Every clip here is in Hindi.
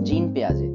जीन पियाजे,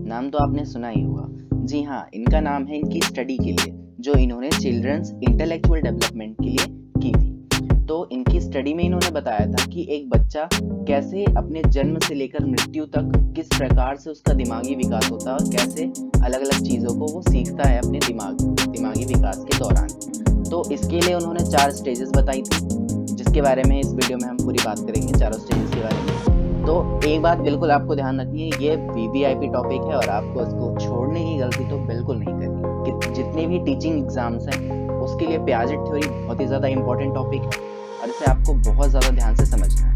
नाम तो आपने सुना ही होगा। जी हाँ, इनका नाम है इनकी स्टडी के लिए जो इन्होंने चिल्ड्रंस इंटेलेक्चुअल डेवलपमेंट के लिए की थी। तो इनकी स्टडी में इन्होंने बताया था कि एक बच्चा कैसे अपने जन्म से लेकर मृत्यु तक किस प्रकार से उसका दिमागी विकास होता है और कैसे अलग अलग चीज़ों को वो सीखता है अपने दिमागी विकास के दौरान। तो इसके लिए उन्होंने 4 स्टेजेस बताई थी, जिसके बारे में इस वीडियो में हम पूरी बात करेंगे, चारों स्टेजेस के बारे में। तो एक बात बिल्कुल आपको ध्यान रखनी है, ये वीवीआईपी टॉपिक है और आपको इसको छोड़ने की गलती तो बिल्कुल नहीं करनी। कि जितने भी टीचिंग एग्जाम्स हैं उसके लिए पियाजेट थ्योरी बहुत ही ज़्यादा इंपॉर्टेंट टॉपिक है और इसे आपको बहुत ज़्यादा ध्यान से समझना है।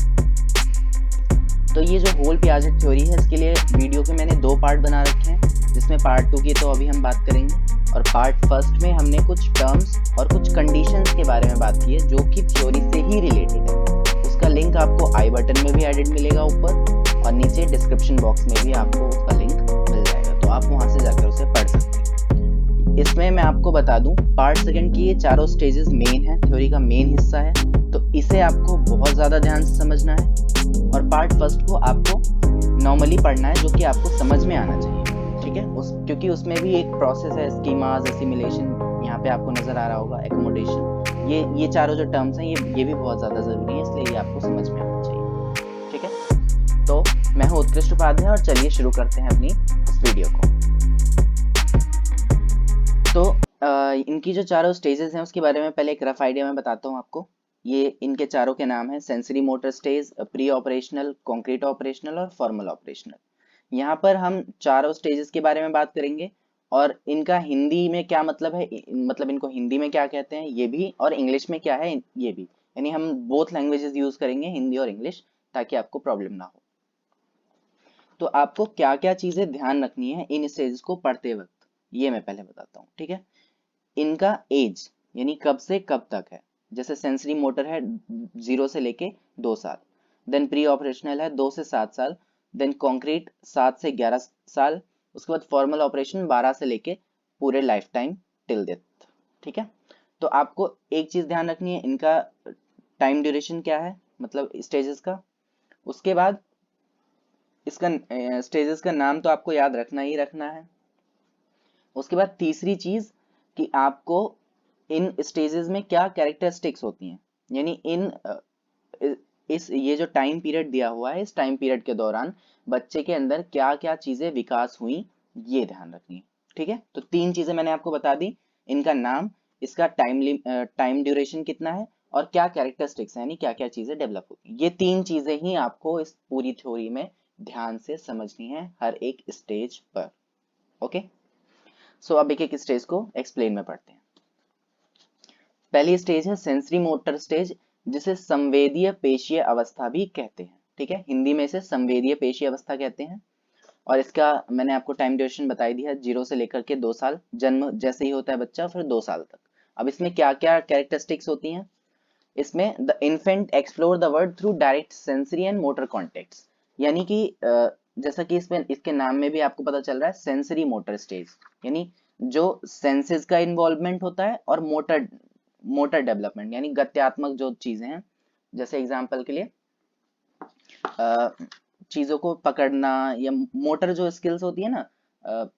तो ये जो होल पियाजेट थ्योरी है, इसके लिए वीडियो के मैंने 2 पार्ट बना रखे हैं, जिसमें पार्ट 2 की तो अभी हम बात करेंगे और पार्ट 1 में हमने कुछ टर्म्स और कुछ कंडीशंस के बारे में बात की है जो कि थ्योरी से ही रिलेटेड है। उसका लिंक आपको आई बटन में भी एडेड मिलेगा ऊपर और नीचे डिस्क्रिप्शन बॉक्स में भी आपको उसका लिंक मिल जाएगा, तो आप वहां से जाकर उसे पढ़ सकते हैं। इसमें मैं आपको बता दूं, पार्ट 2 की ये चारों स्टेजेस मेन है, थ्योरी का मेन हिस्सा है, तो इसे आपको बहुत ज़्यादा ध्यान से समझना है और पार्ट 1 को आपको नॉर्मली पढ़ना है जो कि आपको समझ में आना चाहिए, ठीक है। क्योंकि उसमें भी एक प्रोसेस है, स्कीमास, असिमिलेशन, यहाँ पे आपको नजर आ रहा होगा, एकोमोडेशन, ये चारों जो टर्म्स हैं ये भी बहुत ज़्यादा ज़रूरी है, इसलिए ये आपको समझ में आना चाहिए, ठीक है। तो मैं हूँ उत्कृष्ट उपाध्याय और चलिए शुरू करते हैं अपनी इस वीडियो को। तो इनकी जो चारों स्टेजेस हैं उसके बारे में पहले एक रफ आइडिया मैं बताता हूँ आपको। ये इनके चारों के नाम हैं sensory motor stage, pre operational, concrete operational और फॉर्मल ऑपरेशनल। यहाँ पर हम चारों स्टेजेस के बारे में बात करेंगे और इनका हिंदी में क्या मतलब है, मतलब इनको हिंदी में क्या कहते हैं ये भी, और इंग्लिश में क्या है ये भी, यानी हम बोथ लैंग्वेजेस यूज करेंगे, हिंदी और इंग्लिश, ताकि आपको प्रॉब्लम ना हो। तो आपको क्या क्या चीजें ध्यान रखनी है इन स्टेजेस को पढ़ते वक्त, ये मैं पहले बताता हूँ, ठीक है। इनका एज यानी कब से कब तक है, जैसे सेंसरी मोटर है 0 से लेके 2 साल, देन प्री ऑपरेशनल है 2 से 7 साल, देन कॉन्क्रीट 7 से 11 साल, उसके बाद फॉर्मल ऑपरेशन 12 से लेके पूरे लाइफ टाइम टिल डेथ, ठीक है। तो आपको एक चीज ध्यान रखनी है, इनका टाइम ड्यूरेशन क्या है, मतलब स्टेजेस का। उसके बाद इसका स्टेजेस का नाम तो आपको याद रखना ही रखना है। उसके बाद तीसरी चीज कि आपको इन स्टेजेस में क्या कैरेक्टरिस्टिक्स होती हैं, यानी ये जो टाइम पीरियड दिया हुआ है, इस टाइम पीरियड के दौरान बच्चे के अंदर क्या क्या चीजें विकास हुई, ये ध्यान रखनी है, ठीक है। तो 3 चीजें मैंने आपको बता दी, इनका नाम, इसका टाइम ड्यूरेशन कितना है और क्या कैरेक्टरिस्टिक्स है, यानी क्या क्या चीजें डेवलप होती हैं। ये 3 चीजें ही आपको इस पूरी थ्योरी में ध्यान से समझनी है हर एक स्टेज पर, ओके। सो अब एक एक स्टेज को एक्सप्लेन में पढ़ते हैं। पहली स्टेज है सेंसरी मोटर स्टेज, जिसे संवेदीय पेशीय अवस्था भी कहते हैं, ठीक है। हिंदी में इसे संवेदीय पेशीय अवस्था कहते हैं और इसका मैंने आपको टाइम ड्यूरेशन बताई दी है, 0 से लेकर के 2 साल, जन्म जैसे ही होता है बच्चा फिर 2 साल तक। अब इसमें क्या क्या कैरेक्टरिस्टिक्स होती हैं, इसमें the infant explore the world through direct sensory and motor contacts, यानी कि जैसा कि इसमें इसके नाम में भी आपको पता चल रहा है, सेंसरी मोटर स्टेज, यानी जो सेंसेस का इन्वॉल्वमेंट होता है और मोटर डेवलपमेंट, यानी गत्यात्मक जो चीजें हैं, जैसे एग्जांपल के लिए चीजों को पकड़ना या मोटर जो स्किल्स होती है ना,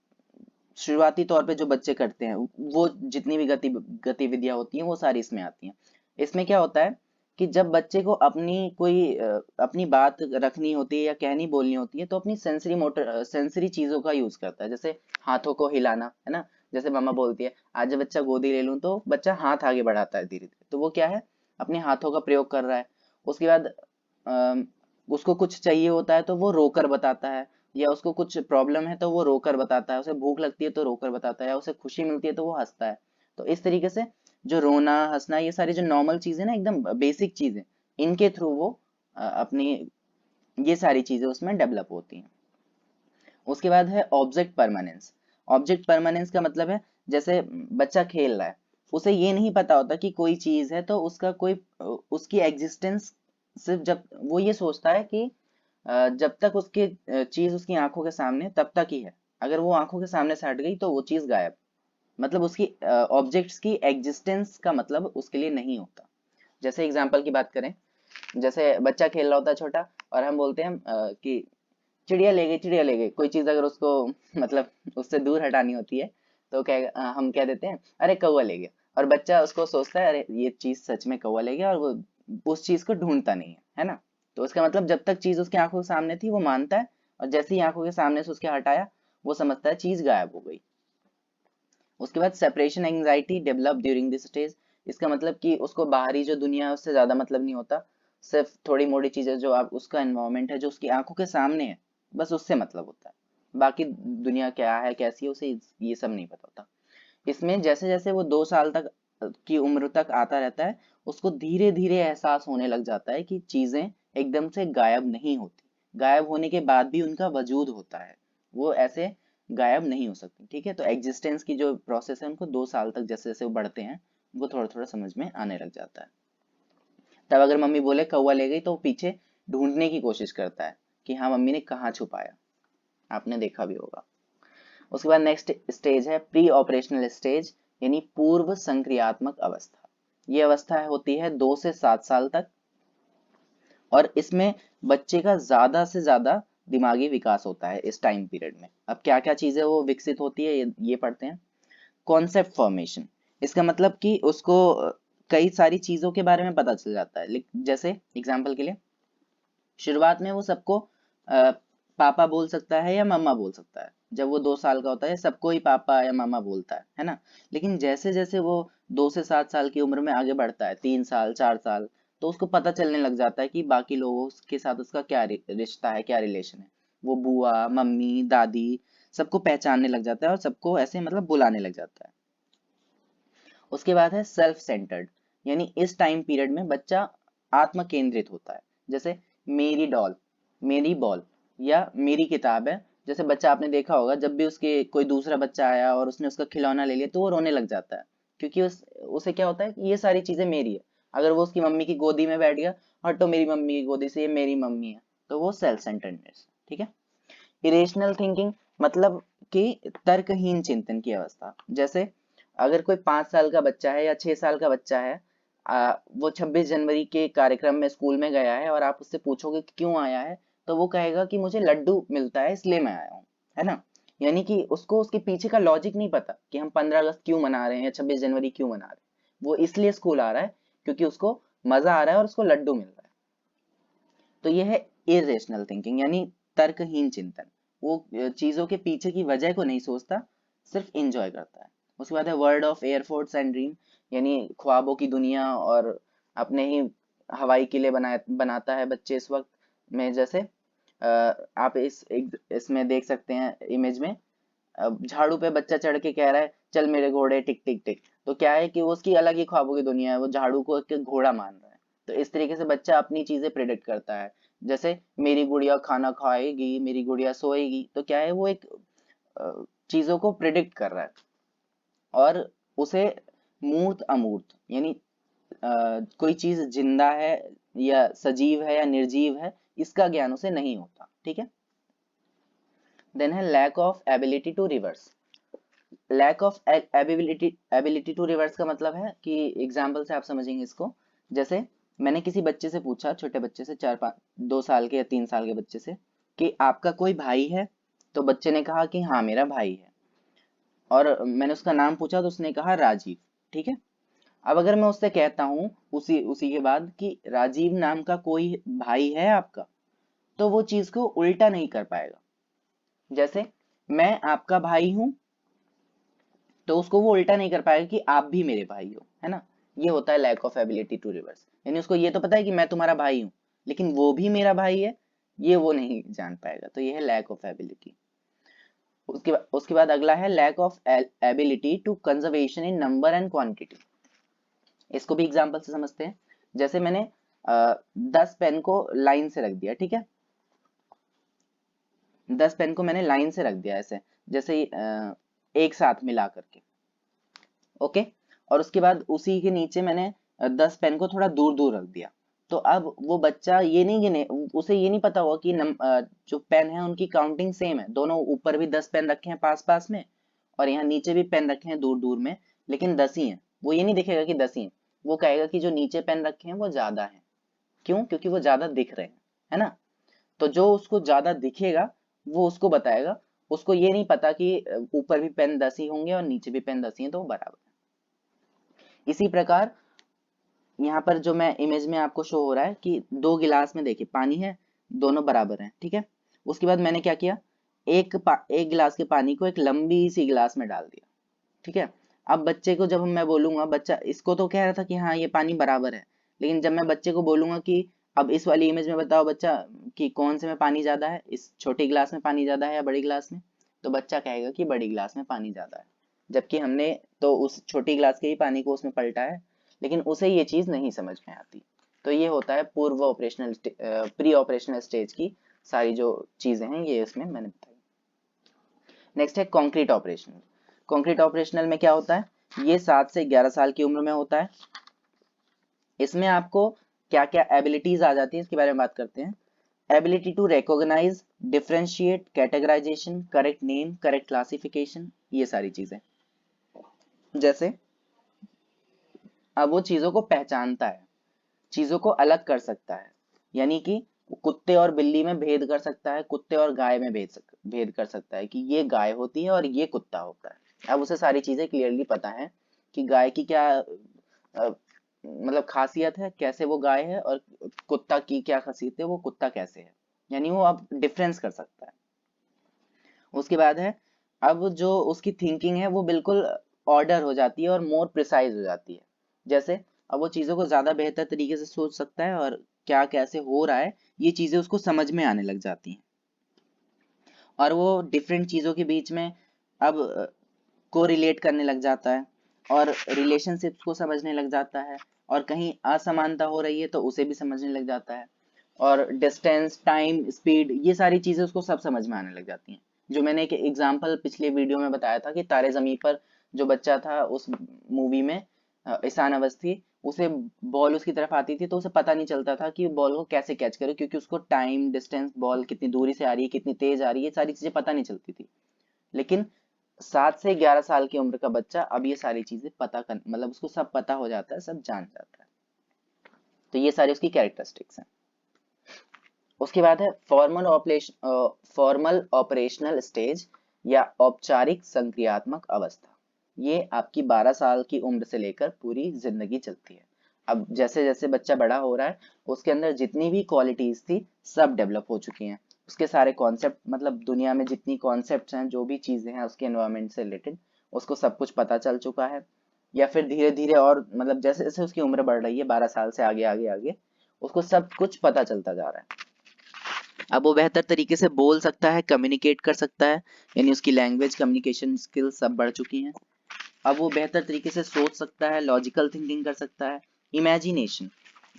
शुरुआती तौर पे जो बच्चे करते हैं वो जितनी भी गतिविधियां होती हैं वो सारी इसमें आती हैं। इसमें क्या होता है कि जब बच्चे को अपनी बात रखनी होती है या कहनी बोलनी होती है तो अपनी सेंसरी चीजों का यूज करता है, जैसे हाथों को हिलाना, है ना। जैसे मम्मा बोलती है आज जब बच्चा गोदी ले लूं, तो बच्चा हाथ आगे बढ़ाता है धीरे धीरे, तो वो क्या है, अपने हाथों का प्रयोग कर रहा है। उसके बाद उसको कुछ चाहिए होता है तो वो रोकर बताता है, या उसको कुछ प्रॉब्लम है तो वो रोकर बताता है, उसे भूख लगती है तो रोकर बताता है, या उसे खुशी मिलती है तो वो हंसता है। तो इस तरीके से जो रोना हंसना, ये सारी जो नॉर्मल चीजें ना, एकदम बेसिक चीजें, इनके थ्रू वो अपनी ये सारी चीजें उसमें डेवलप होती हैं। उसके बाद है ऑब्जेक्ट परमानेंस। ऑब्जेक्ट परमानेंस का मतलब है, जैसे बच्चा खेल रहा है, उसे ये नहीं पता होता कि कोई चीज है तो उसकी एग्जिस्टेंस सिर्फ जब वो ये सोचता है कि जब तक उसकी चीज उसकी आंखों के सामने तब तक ही है, अगर वो आंखों के सामने से हट गई तो वो चीज गायब, मतलब उसकी ऑब्जेक्ट्स की एग्जिस्टेंस का मतलब उसके लिए नहीं होता। जैसे एग्जांपल की बात करें, जैसे बच्चा खेल रहा होता है छोटा और हम बोलते हैं कि चिड़िया ले गई, चिड़िया ले गई। कोई चीज अगर उसको मतलब उससे दूर हटानी होती है तो क्या हम कह देते हैं, अरे कौवा ले गया। और बच्चा उसको सोचता है अरे ये चीज सच में कौवा ले गया, और वो उस चीज को ढूंढता नहीं है ना। तो उसका मतलब जब तक चीज उसकी आंखों के सामने थी वो मानता है, और जैसे ही आंखों के सामने से उसके हटाया वो समझता है चीज गायब हो गई। उसके बाद separation anxiety develop during this stage. इसका मतलब कि उसको बाहरी जो दुनिया है उससे ज्यादा मतलब नहीं होता, सिर्फ थोड़ी मोड़ी चीजें जो आप उसका एनवायरनमेंट है जो उसकी आंखों के सामने है, बस उससे मतलब होता है। बाकी दुनिया क्या है कैसी है उसे ये सब नहीं पता होता। इसमें जैसे जैसे वो 2 साल तक की उम्र तक आता रहता है, उसको धीरे धीरे एहसास होने लग जाता है कि चीजें एकदम से गायब नहीं होती, गायब होने के बाद भी उनका वजूद होता है, वो ऐसे गायब नहीं हो सकती। ठीक है, तो एग्जिस्टेंस की जो प्रोसेस है उनको 2 साल तक जैसे जैसे वो बढ़ते हैं वो थोड़ा थोड़ा समझ में आने लग जाता है। तब अगर मम्मी बोले कौवा ले गई तो वो पीछे ढूंढने की कोशिश करता है कि हाँ मम्मी ने कहाँ छुपाया, आपने देखा भी होगा। उसके बाद नेक्स्ट स्टेज है प्री ऑपरेशनल स्टेज, यानी पूर्व संक्रियात्मक अवस्था। ये अवस्था होती है 2 से 7 साल तक, और इसमें बच्चे का ज्यादा से ज्यादा दिमागी विकास होता है इस टाइम पीरियड में। अब क्या क्या चीजें वो विकसित होती है ये पढ़ते हैं। कॉन्सेप्ट फॉर्मेशन, इसका मतलब कि उसको कई सारी चीजों के बारे में पता चल जाता है। जैसे एग्जाम्पल के लिए शुरुआत में वो सबको पापा बोल सकता है या मम्मा बोल सकता है। जब वो 2 साल का होता है सबको ही पापा या मम्मा बोलता है ना। लेकिन जैसे जैसे वो 2 से 7 साल की उम्र में आगे बढ़ता है, 3 साल 4 साल, तो उसको पता चलने लग जाता है कि बाकी लोगों के साथ उसका क्या रिश्ता है, क्या रिलेशन है। वो बुआ मम्मी दादी सबको पहचानने लग जाता है और सबको ऐसे मतलब बुलाने लग जाता है। उसके बाद है सेल्फ सेंटर्ड, यानी इस टाइम पीरियड में बच्चा आत्म केंद्रित होता है। जैसे मेरी डॉल, मेरी बॉल, या मेरी किताब है। जैसे बच्चा आपने देखा होगा जब भी उसके कोई दूसरा बच्चा आया और उसने उसका खिलौना ले लिया तो वो रोने लग जाता है, क्योंकि उसे क्या होता है कि ये सारी चीजें मेरी है। अगर वो उसकी मम्मी की गोदी में बैठ गया, हटो मेरी मम्मी की गोदी से, ये मेरी मम्मी है, तो वो सेल्फ सेंटर्डनेस। ठीक है। इरेशनल थिंकिंग मतलब कि तर्कहीन चिंतन की अवस्था। जैसे अगर कोई 5 साल का बच्चा है या 6 साल का बच्चा है, वो 26 जनवरी के कार्यक्रम में स्कूल में गया है और आप उससे पूछोगे कि क्यों आया है, तो वो कहेगा कि मुझे लड्डू मिलता है इसलिए मैं आया हूँ, है ना। यानी कि उसको उसके पीछे का लॉजिक नहीं पता कि हम 15 अगस्त क्यों मना रहे हैं या 26 जनवरी क्यों मना रहे हैं। वो इसलिए स्कूल आ रहा है क्योंकि उसको मजा आ रहा है और उसको लड्डू मिल रहा है। तो ये है इरेशनल थिंकिंग, यानी तर्कहीन चिंतन। वो चीजों के पीछे की वजह को नहीं सोचता, सिर्फ इंजॉय करता है। उसके बाद है वर्ल्ड ऑफ एयरफोर्ट्स एंड ड्रीम, यानी ख्वाबों की दुनिया और अपने ही हवाई किले बनाता है बच्चे इस वक्त में। जैसे आप इसमें देख सकते हैं इमेज में, अब झाड़ू पे बच्चा चढ़ के कह रहा है चल मेरे घोड़े टिक टिक टिक। तो क्या है कि वो उसकी अलग ही ख्वाबों की दुनिया है, वो झाड़ू को एक घोड़ा मान रहा है। तो इस तरीके से बच्चा अपनी चीजें प्रेडिक्ट करता है। जैसे मेरी गुड़िया खाना खाएगी, मेरी गुड़िया सोएगी, तो क्या है वो एक चीजों को प्रेडिक्ट कर रहा है। और उसे मूर्त अमूर्त, यानी कोई चीज जिंदा है या सजीव है या निर्जीव है, इसका ज्ञान उसे नहीं होता। ठीक है। देन है lack of ability to reverse. Lack of ability to reverse का मतलब है कि एग्जाम्पल से आप समझेंगे इसको। जैसे मैंने किसी बच्चे से पूछा, छोटे बच्चे से, 2 साल के या 3 साल के बच्चे से, कि आपका कोई भाई है। तो बच्चे ने कहा कि हाँ मेरा भाई है, और मैंने उसका नाम पूछा तो उसने कहा राजीव। ठीक है। अब अगर मैं उससे कहता हूँ उसी उसी के बाद कि राजीव नाम का कोई भाई है आपका, तो वो चीज को उल्टा नहीं कर पाएगा। जैसे मैं आपका भाई हूं, तो उसको वो उल्टा नहीं कर पाएगा कि आप भी मेरे भाई हो, है ना। ये होता है lack of ability to reverse, यानी उसको ये तो पता है कि मैं तुम्हारा भाई हूँ, लेकिन वो भी मेरा भाई है ये वो नहीं जान पाएगा। तो ये है लैक ऑफ एबिलिटी। उसके बाद अगला है lack of ability to conservation in number and quantity. इसको भी एग्जांपल से समझते हैं। जैसे मैंने 10 पेन को लाइन से रख दिया, ठीक है। 10 पेन को मैंने लाइन से रख दिया ऐसे, जैसे एक साथ मिला करके, ओके। और उसके बाद उसी के नीचे मैंने 10 पेन को थोड़ा दूर दूर रख दिया। तो अब वो बच्चा ये नहीं गिने, उसे ये नहीं पता होगा कि जो पेन है उनकी काउंटिंग सेम है, दोनों ऊपर भी 10 पेन रखे हैं पास पास में, और यहाँ नीचे भी पेन रखे हैं दूर दूर में, लेकिन 10 ही है। वो ये नहीं दिखेगा कि 10 ही है, वो कहेगा कि जो नीचे पेन रखे हैं वो ज्यादा है। क्यों? क्योंकि वो ज्यादा दिख रहे हैं, है ना। तो जो उसको ज्यादा दिखेगा वो उसको बताएगा। उसको ये नहीं पता कि ऊपर भी पेन 10 ही होंगे और नीचे भी पेन 10 ही हैं, तो वो बराबर है। इसी प्रकार यहाँ पर जो मैं इमेज में आपको शो हो रहा है कि 2 गिलास में देखिए पानी है, दोनों बराबर हैं, ठीक है। उसके बाद मैंने क्या किया, एक गिलास के पानी को एक लंबी सी गिलास में डाल दिया, ठीक है। अब बच्चे को जब मैं बोलूंगा, बच्चा इसको तो कह रहा था कि हाँ ये पानी बराबर है, लेकिन जब मैं बच्चे को बोलूंगा कि अब इस वाली इमेज में बताओ बच्चा कि कौन से में पानी ज्यादा है, इस छोटी गिलास में पानी ज्यादा है या बड़ी गिलास में, तो बच्चा कहेगा कि बड़ी गिलास में पानी ज्यादा है, जबकि हमने तो उस छोटी गिलास के ही पानी को उसमें पलटा है, लेकिन उसे ये चीज नहीं समझ में आती। तो ये होता है पूर्व ऑपरेशनल प्री ऑपरेशनल स्टेज की सारी जो चीजें हैं, ये इसमें मैंने बताई। नेक्स्ट है कॉन्क्रीट ऑपरेशनल। कॉन्क्रीट ऑपरेशनल में क्या होता है, ये 7 से 11 साल की उम्र में होता है। इसमें आपको क्या क्या एबिलिटीज आ जाती है इसके बारे में बात करते हैं। Ability to recognise, differentiate, categorisation, correct name, correct classification, ये सारी चीजें। जैसे अब वो चीजों को पहचानता है, चीजों को अलग कर सकता है, यानी कि कुत्ते और बिल्ली में भेद कर सकता है, कुत्ते और गाय में भेद कर सकता है कि ये गाय होती है और ये कुत्ता होता है। अब उसे सारी चीजें क्लियरली पता है कि गाय की क्या मतलब खासियत है, कैसे वो गाय है, और कुत्ता की क्या खासियत है, वो कुत्ता कैसे है, यानी वो अब डिफरेंस कर सकता है। उसके बाद है अब जो उसकी थिंकिंग है वो बिल्कुल ऑर्डर हो जाती है और मोर प्रिसाइज हो जाती है। जैसे अब वो चीजों को ज्यादा बेहतर तरीके से सोच सकता है और क्या कैसे हो रहा है ये चीजें उसको समझ में आने लग जाती हैं, और वो डिफरेंट चीजों के बीच में अब को रिलेट करने लग जाता है और रिलेशनशिप्स को समझने लग जाता है, और कहीं असमानता हो रही है तो उसे भी समझने लग जाता है, और डिस्टेंस, टाइम, स्पीड, ये सारी चीजें उसको सब समझ में आने लग जाती हैं। जो मैंने एक एग्जांपल पिछले वीडियो में बताया था कि तारे जमीन पर जो बच्चा था उस मूवी में, ईशान अवस्थी, उसे बॉल उसकी तरफ आती थी तो उसे पता नहीं चलता था कि बॉल को कैसे कैच करे, क्योंकि उसको टाइम, डिस्टेंस, बॉल कितनी दूरी से आ रही है, कितनी तेज आ रही है, ये सारी चीजें पता नहीं चलती थी। लेकिन 7 से 11 साल की उम्र का बच्चा अब ये सारी चीजें पता कर, मतलब उसको सब पता हो जाता है, सब जान जाता है। तो ये सारी उसकी कैरेक्टरिस्टिक्स हैं। उसके बाद है फॉर्मल ऑपरेशनल स्टेज या औपचारिक संक्रियात्मक अवस्था। ये आपकी 12 साल की उम्र से लेकर पूरी जिंदगी चलती है। अब जैसे जैसे बच्चा बड़ा हो रहा है उसके अंदर जितनी भी क्वालिटीज थी सब डेवलप हो चुकी हैं, उसके सारे कॉन्सेप्ट, मतलब दुनिया में जितनी कॉन्सेप्ट्स हैं, जो भी चीजें हैं उसके एनवायरनमेंट से रिलेटेड, उसको सब कुछ पता चल चुका है। या फिर धीरे धीरे और मतलब जैसे जैसे उसकी उम्र बढ़ रही है 12 साल से आगे आगे आगे उसको सब कुछ पता चलता जा रहा है। अब वो बेहतर तरीके से बोल सकता है, कम्युनिकेट कर सकता है, यानी उसकी लैंग्वेज, कम्युनिकेशन स्किल्स सब बढ़ चुकी हैं। अब वो बेहतर तरीके से सोच सकता है, लॉजिकल थिंकिंग कर सकता है। इमेजिनेशन,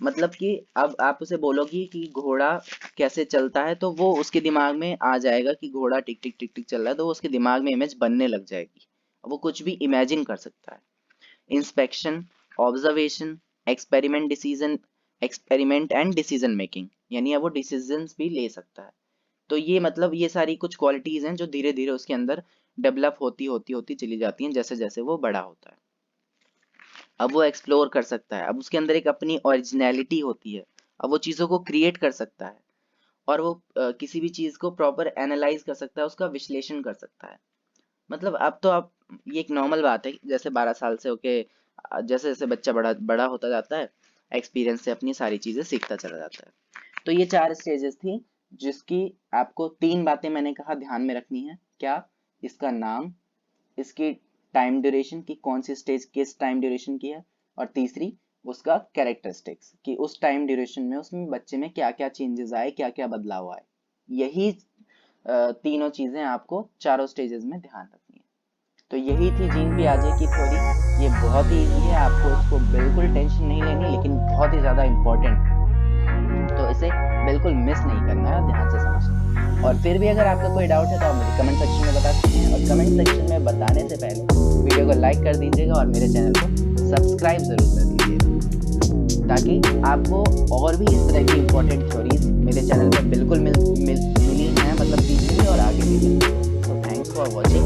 मतलब कि अब आप उसे बोलोगी कि घोड़ा कैसे चलता है तो वो उसके दिमाग में आ जाएगा कि घोड़ा टिक टिक टिक टिक चल रहा है, तो वो उसके दिमाग में इमेज बनने लग जाएगी, वो कुछ भी इमेजिन कर सकता है। Inspection, observation, experiment and decision making, यानी अब वो डिसीजंस भी ले सकता है। तो ये मतलब ये सारी कुछ क्वालिटीज हैं जो धीरे धीरे उसके अंदर डेवलप होती होती होती चली जाती हैं जैसे जैसे वो बड़ा होता है। अब वो एक्सप्लोर कर सकता है, अब उसके अंदर एक अपनी ओरिजिनलिटी होती है, अब वो चीज़ों को क्रिएट कर सकता है, और वो किसी भी चीज़ को प्रॉपर एनालाइज कर सकता है, उसका विश्लेषण कर सकता है। मतलब अब तो आप, ये एक नॉर्मल बात है कि जैसे 12 साल से होके जैसे जैसे बच्चा बड़ा बड़ा होता जाता है, एक्सपीरियंस से अपनी सारी चीज़ें सीखता चला जाता है। तो ये 4 स्टेजेस थी, जिसकी आपको 3 बातें मैंने कहा ध्यान में रखनी है। क्या? इसका नाम, इसकी टाइम ड्यूरेशन की कौन सी स्टेज किस टाइम ड्यूरेशन की है, और तीसरी उसका कैरेक्टरिस्टिक्स कि उस टाइम ड्यूरेशन में उसमें बच्चे में क्या क्या चेंजेस आए, क्या क्या बदलाव आए। यही तीनों चीजें आपको चारों स्टेजेस में ध्यान रखनी है। तो यही थी जीन पियाजे की थ्योरी। ये बहुत ही ईजी है, आपको इसको बिल्कुल टेंशन नहीं लेनी, लेकिन बहुत ही ज्यादा इंपॉर्टेंट है, तो इसे बिल्कुल मिस नहीं करना है, ध्यान से समझना। और फिर भी अगर आपका कोई डाउट है तो आप मुझे कमेंट सेक्शन में बता सकते हैं, और कमेंट सेक्शन में बताने से पहले वीडियो को लाइक कर दीजिएगा और मेरे चैनल को सब्सक्राइब जरूर कर दीजिएगा, ताकि आपको और भी इस तरह की इंपॉर्टेंट थ्योरीज मेरे चैनल पर बिल्कुल मिली हैं, मतलब पीछे भी और आगे भी। तो थैंक्स फॉर वॉचिंग,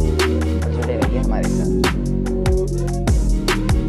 जुड़े रहिए हमारे साथ।